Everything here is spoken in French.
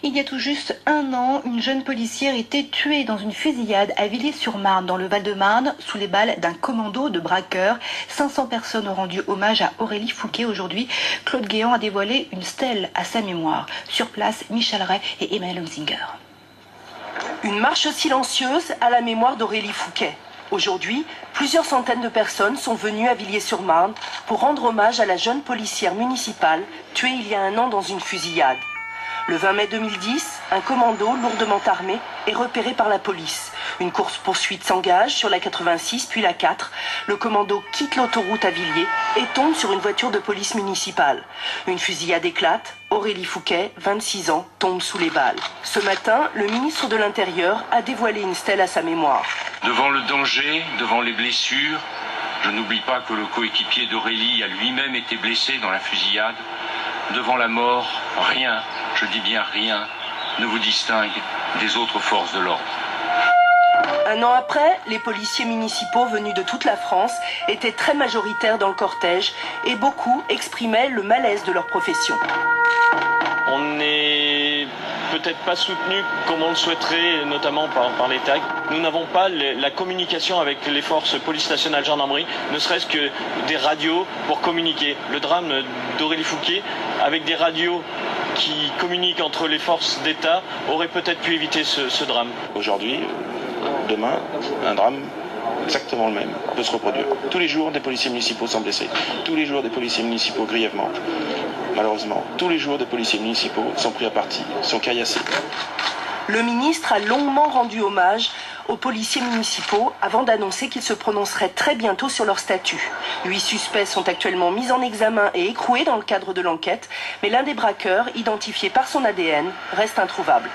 Il y a tout juste un an, une jeune policière était tuée dans une fusillade à Villiers-sur-Marne, dans le Val-de-Marne, sous les balles d'un commando de braqueurs. 500 personnes ont rendu hommage à Aurélie Fouquet aujourd'hui. Claude Guéant a dévoilé une stèle à sa mémoire. Sur place, Michel Ray et Emmanuel Hunzinger. Une marche silencieuse à la mémoire d'Aurélie Fouquet. Aujourd'hui, plusieurs centaines de personnes sont venues à Villiers-sur-Marne pour rendre hommage à la jeune policière municipale tuée il y a un an dans une fusillade. Le 20 mai 2010, un commando lourdement armé est repéré par la police. Une course-poursuite s'engage sur la 86 puis la 4. Le commando quitte l'autoroute à Villiers et tombe sur une voiture de police municipale. Une fusillade éclate. Aurélie Fouquet, 26 ans, tombe sous les balles. Ce matin, le ministre de l'Intérieur a dévoilé une stèle à sa mémoire. Devant le danger, devant les blessures, je n'oublie pas que le coéquipier d'Aurélie a lui-même été blessé dans la fusillade. Devant la mort, rien, je dis bien rien, ne vous distingue des autres forces de l'ordre. Un an après, les policiers municipaux venus de toute la France étaient très majoritaires dans le cortège et beaucoup exprimaient le malaise de leur profession. On n'est peut-être pas soutenu comme on le souhaiterait, notamment par l'État. Nous n'avons pas la communication avec les forces police nationale, gendarmerie, ne serait-ce que des radios pour communiquer. Le drame d'Aurélie Fouquet, avec des radios qui communiquent entre les forces d'État, aurait peut-être pu éviter ce drame. Aujourd'hui, demain, un drame exactement le même peut se reproduire. Tous les jours, des policiers municipaux sont blessés. Tous les jours, des policiers municipaux grièvement. Malheureusement, tous les jours, des policiers municipaux sont pris à partie, sont caillassés. Le ministre a longuement rendu hommage aux policiers municipaux avant d'annoncer qu'il se prononcerait très bientôt sur leur statut. 8 suspects sont actuellement mis en examen et écroués dans le cadre de l'enquête, mais l'un des braqueurs, identifié par son ADN, reste introuvable.